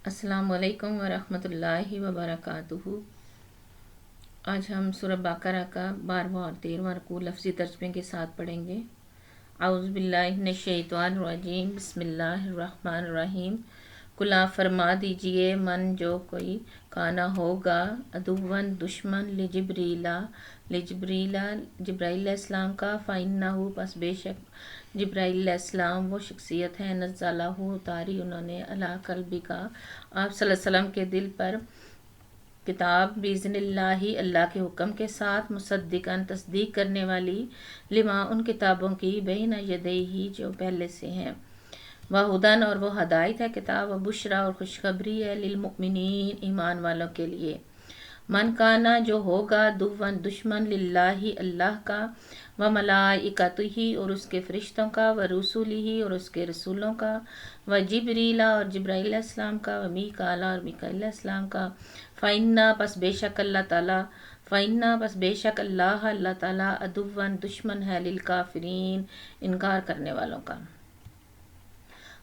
السلام علیکم ورحمۃ اللہ وبرکاتہ۔ آج ہم سورہ بقرہ کا 12واں اور 13واں رکوع لفظی ترجمے کے ساتھ پڑھیں گے۔ اعوذ باللہ من الشیطان الرجیم، بسم اللہ الرحمن الرحیم۔ کلا فرما دیجئے من جو کوئی کانا ہوگا عدوًا دشمن جبرائیل علیہ السلام کا، فإنہ پس بے شک جبرائیل علیہ السلام وہ شخصیت ہے، نزلہ اتاری انہوں نے علی قلبک آپ صلی اللہ علیہ وسلم کے دل پر کتاب، بإذن اللہ اللہ کے حکم کے ساتھ، مصدقاً تصدیق کرنے والی، لما ان کتابوں کی، بین یدیہ جو پہلے سے ہیں، وہدن اور وہ ہدایت ہے کتاب، وبشریٰ اور خوشخبری ہے، للمؤمنین ایمان والوں کے لیے۔ من کانا جو ہوگا عدوًا دشمن للہ اللہ کا، وملائکتہ اور اس کے فرشتوں کا، ورسلہ اور اس کے رسولوں کا، وجبریل اور جبرائیل علیہ السلام کا، ومیکائیل اور میکائیل علیہ السلام کا، فإنہ پس بے شک اللہ تعالیٰ عدوًا دشمن ہے، للکافرین انکار کرنے والوں کا۔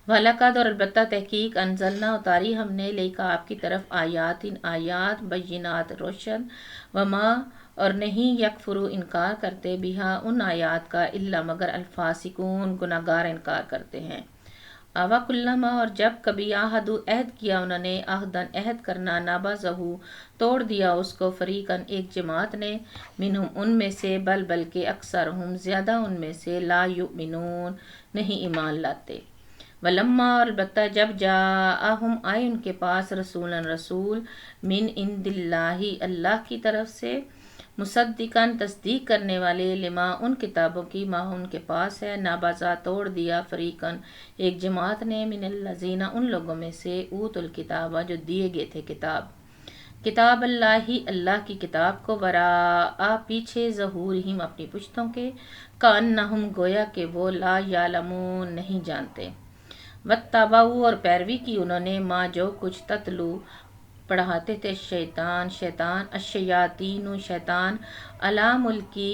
وَلَقَدْ اور البتہ تحقیق انزلنا اتاری ہم نے الیک آپ کی طرف آیات بینات روشن، وما اور نہیں یکفر انکار کرتے بہا ان آیات کا الا مگر الفاسقون گناہگار انکار کرتے ہیں۔ وَکُلَّمَا اور جب کبھی عاہدوا عہد کیا انہوں نے، عہداً عہد کرنا، نبذہ توڑ دیا اس کو، فریقاً ایک جماعت نے، منہم ان میں سے، بلکہ اکثرہم زیادہ ان میں سے، لا یؤمنون نہیں ایمان لاتے۔ ولما اور البتہ جب جاءہم آئے ان کے پاس، رسول من عند اللہ اللہ کی طرف سے، مصدقاً تصدیق کرنے والے، لما ان کتابوں کی، ما ان کے پاس ہے، نبذہ توڑ دیا، فریقاً ایک جماعت نے، من الذین ان لوگوں میں سے، اوتوا الکتاب جو دیے گئے تھے کتاب اللہ کی کتاب کو، وراء پیچھے، ظہورہم اپنی پشتوں کے، کأنہم گویا کہ وہ، لا یعلمون نہیں جانتے۔ واتبعوا اور پیروی کی انہوں نے، ما جو کچھ، تتلو پڑھاتے تھے شیطان الشیاطین شیطان، علی ملکی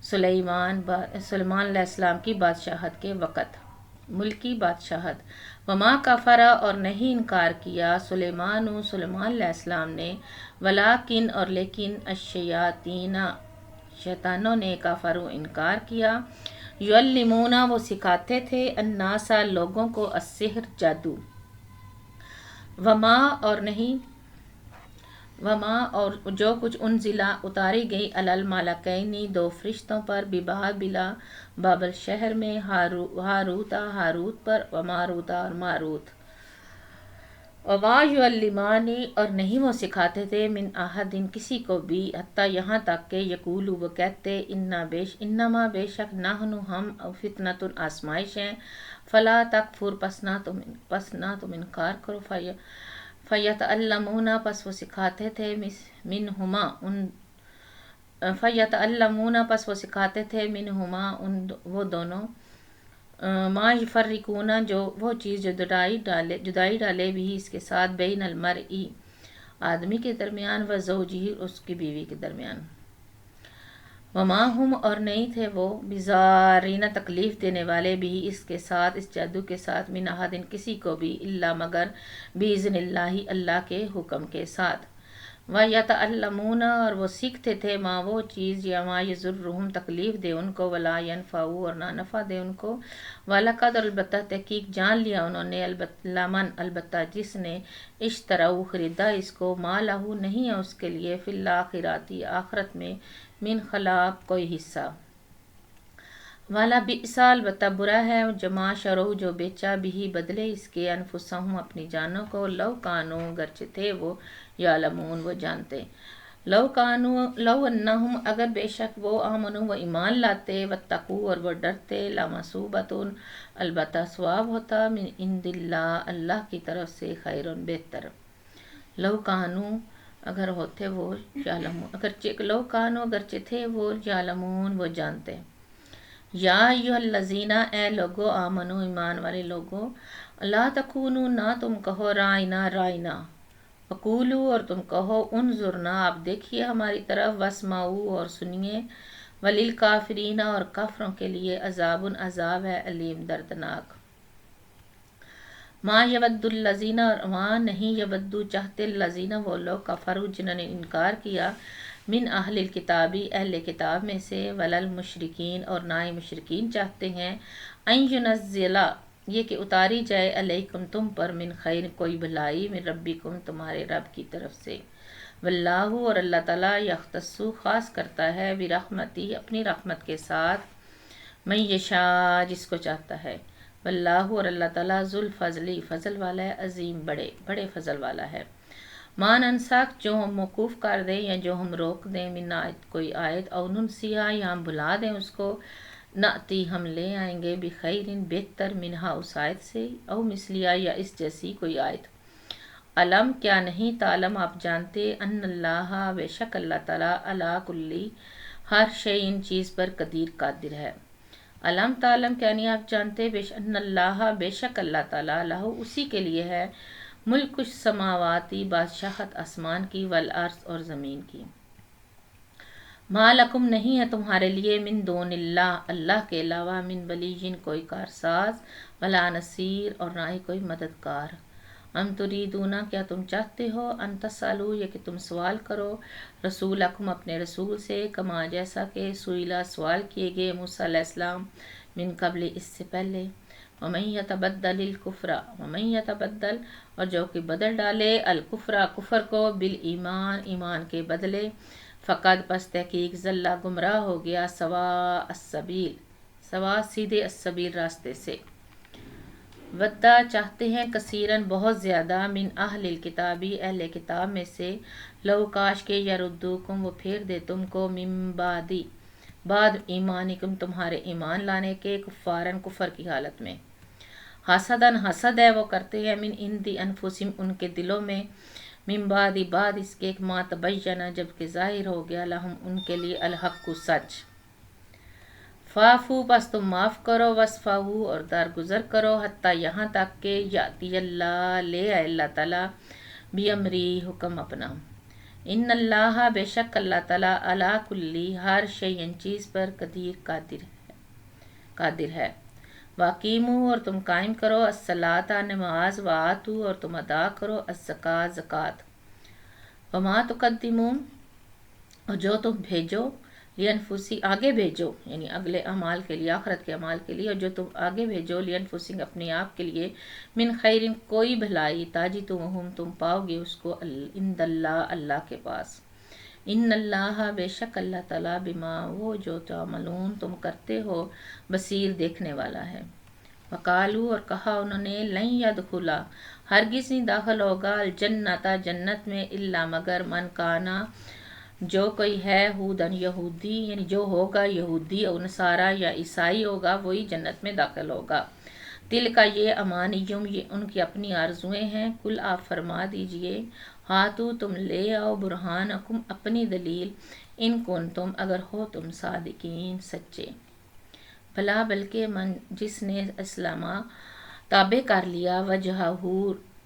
سلیمان علیہ السلام کی بادشاہت کے وقت، ملکی بادشاہت، وما کفر اور نہیں انکار کیا، سلیمان علیہ السلام نے، ولیکن اور لیکن، الشیاطین شیطانوں نے، کفروا انکار کیا، یعلمون وہ سکھاتے تھے، الناس لوگوں کو، السحر جادو، وما اور جو کچھ انزلہ اتاری گئی، علی الملکین دو فرشتوں پر، ببابل بابل شہر میں، ہاروت پر، وماروت اور ماروت، وما یعلمان اور نہیں وہ سکھاتے تھے، من احد کسی کو بھی، حتیٰ یہاں تک کہ، یقولوا وہ کہتے، انما بے شک، نحن ہم، فتنۃ آزمائش ہیں، فلا تکفر پس نہ تم انکار کرو، فیتعلمون پس وہ سکھاتے تھے، منہما وہ دونوں، ما یفرقون جو وہ چیز جو جدائی ڈالے بھی اس کے ساتھ، بین المرئی آدمی کے درمیان، و زوجہ اس کی بیوی کے درمیان، وما ہم اور نہیں تھے وہ، بضارین تکلیف دینے والے بھی اس کے ساتھ، اس جادو کے ساتھ، من احد کسی کو بھی، الا مگر، باذن اللہ اللہ کے حکم کے ساتھ، ویتعلمون اور وہ سیکھتے تھے، ما وہ چیز، یا ما یضرہم تکلیف دے ان کو، ولا ینفعو اور نہ نفع دے ان کو، ولقد اور البتہ تحقیق جان لیا انہوں نے، لمن البتہ جس نے، اشتروا خریدا اس کو، ما لہ نہیں ہے اس کے لیے، فی الآخرۃ آخرت میں، من خلاق کوئی حصہ، ولبئس البتہ برا ہے، جما شروا جو بیچا، بھی بدلے اس کے، انفسہم اپنی جانوں کو، لو کانوا گرچہ تھے وہ، یعلمون وہ جانتے، لو انہم اگر بے شک وہ، آمنوا وہ ایمان لاتے، واتقوا اور وہ ڈرتے، لمثوبۃ البتہ ثواب ہوتا، من عند اللہ اللہ کی طرف سے، خیر بہتر، لو کانوا اگر ہوتے وہ، یعلمون لو کانوا اگرچہ تھے وہ، یعلمون وہ جانتے۔ یا ایھا الذین اے لوگو، آمنو ایمان والے لوگو، لا تقولوا نہ تم کہو، رائنا وقولوا اور تم کہو، انظرنا آپ دیکھیے ہماری طرف، واسمعوا اور سنیے، وللکافرین اور کافروں کے لیے، عذاب ہے علیم دردناک۔ ماں یود الذین، اور وہاں نہیں یودو چاہتے الذین وہ لوگ، کفروا جنہوں نے انکار کیا، من اہل الکتابی اہل کتاب میں سے، ولا المشرکین اور نہ ہی مشرکین چاہتے ہیں، ان ینزلا یہ کہ اتاری جائے، علیکم تم پر، من خیر کوئی بھلائی، من ربکم تمہارے رب کی طرف سے، واللہ اور اللہ تعالیٰ، یختص خاص کرتا ہے، برحمتہ اپنی رحمت کے ساتھ، من یشاء جس کو چاہتا ہے، واللہ اور اللہ تعالیٰ، ذو الفضل فضل والا ہے، عظیم بڑے بڑے فضل والا ہے۔ ما ننسخ جو ہم موقوف کر دیں یا جو ہم روک دیں، من آیت کوئی آیت، او ننسیہا یا ہم بھلا دیں اس کو، نأتی ہم لے آئیں گے، بخیر بہتر، منہا اس آیت سے، او مثلیہ یا اس جیسی کوئی آیت۔ علم کیا نہیں، تعلم آپ جانتے، ان اللہ بے شک اللہ تعالیٰ، علی کلی ہر شے ان چیز پر قدیر قادر ہے۔ علم تعلم کیا نہیں آپ جانتے، ان اللہ بے شک اللہ تعالیٰ، لہو اسی کے لیے ہے، ملک السماواتی بادشاہت آسمان کی، والارض اور زمین کی۔ ما لکم نہیں ہے تمہارے لیے، من دون اللہ اللہ کے علاوہ، من ولی کوئی کارساز، ولا نصیر اور نہ ہی کوئی مددگار۔ ام تریدون کیا تم چاہتے ہو، ان تسالو یہ کہ تم سوال کرو، رسولکم اپنے رسول سے، کما جیسا کہ سئیلا سوال کیے گئے موسیٰ علیہ السلام، من قبل اس سے پہلے، ومن یتبدل الکفر ومن یتبدل اور جو کہ بدل ڈالے، الکفر کفر کو، بالایمان ایمان کے بدلے، فقد پس تحقیق ضل گمراہ ہو گیا، سواء السبیل سوا سیدھے السبیل راستے سے۔ ودّا چاہتے ہیں، کثیرن بہت زیادہ، من اہل الکتابی اہل کتاب میں سے، لو کاش کے، یردوکم وہ پھیر دے تم کو، من بعد ایمانکم تمہارے ایمان لانے کے، کفارن کفر کی حالت میں، حسدن حسد ہے وہ کرتے ہیں، من عند انفسہم ان کے دلوں میں، من بعد اس کے، ما تبین جب کہ ظاہر ہو گیا، لہم ان کے لیے، الحق سچ، فاعفو بس تم معاف کرو، وصفحوا اور درگزر کرو، حتیٰ یہاں تک کہ، یاتی اللہ لے آئے اللہ تعالیٰ، بیامری حکم اپنا، ان اللہ بے شک اللہ تعالیٰ، علی کلی ہر شیء چیز پر، قدیر قادر ہے۔ واقیموا اور تم قائم کرو، الصلاۃ نماز، وآتوا اور تم ادا کرو، الزکوٰۃ زکوٰۃ، وما تقدموا اور جو تم بھیجو، لینفسی آگے بھیجو یعنی اگلے اعمال کے لیے، آخرت کے اعمال کے لیے، اور جو تم آگے بھیجو، لینفسنگ اپنے آپ کے لیے، من خیرن کوئی بھلائی، تاجدوہم تم پاؤ گے اس کو، عند اللہ اللہ کے پاس، ان اللہ بے شک اللہ تعالیٰ، بما وہ جو تعملون تم کرتے ہو، بصیر دیکھنے والا ہے۔ وقالو اور کہا انہوں نے، لن یدخلا ہرگز نہیں داخل ہوگا، الجنت جنت میں، الا مگر، من کانا جو کوئی ہے، ہودن یہودی یعنی جو ہوگا یہودی، اور نصارہ یا عیسائی ہوگا، وہی جنت میں داخل ہوگا۔ دل کا یہ امانیوں یہ ان کی اپنی آرزویں ہیں، کل آپ فرما دیجئے، ہاتو تم لے آؤ، برہانکم اپنی دلیل، ان کنتم اگر ہو تم صادقین سچے، بھلا بلکہ من جس نے اسلامہ تابع کر لیا، وجہہ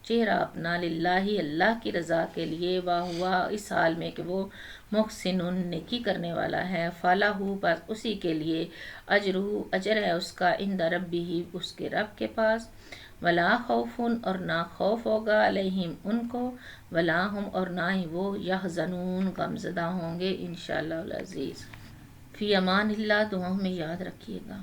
چہرہ اپنا، للہ اللہ کی رضا کے لیے، ہوا اس حال میں کہ وہ محسن نیکی کرنے والا ہے، فلہ بس اسی کے لیے، اجرہ اجر ہے اس کا، عند ربہ اس کے رب کے پاس، ولا خوف اور نہ خوف ہوگا، علیہم ان کو، ولا ہم اور نہ ہی وہ، یحزنون غمزدہ ہوں گے، انشاءاللہ العزیز۔ فی امان اللہ دعاؤں میں یاد رکھیے گا۔